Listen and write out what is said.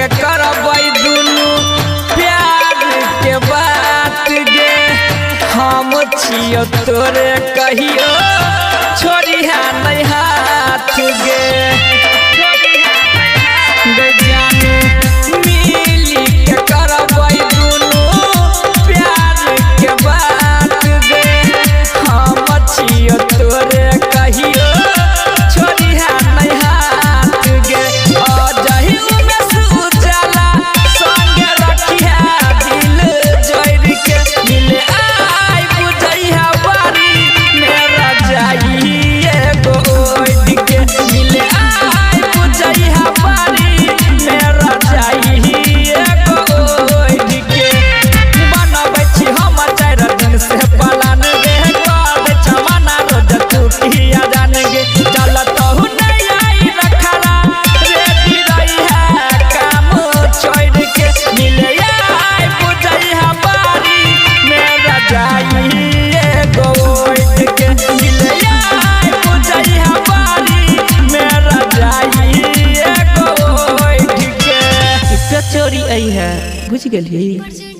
के करबै दुनू प्यार के बात गे हम छियो तोरे कहियो छोड़िया नहीं हाथ गे जानू मिली के करबै दुनू प्यार के बात गे हम छियो तोरे कहियो छोड़िया नहीं हाथ गे जही में सुजला संगे रखिया दिल जोड़ के मिले आई बुझैया बारी मेरा जाइए गोद के मिले आई बुझैया बारी मेरा जाइए गोद के बनबै छी हम 4 दिन से पलान गे कर जमाना रोज टूटिया जान गे चलत हूँ नहीं आई रखला रेडी रही है काम छोड़ के मिले आई बुझैया बारी मेरा जाइए गोद के मिले आई बुझैया बारी मेरा जाइए गोद के चोरी आई है बुझ गेलिए।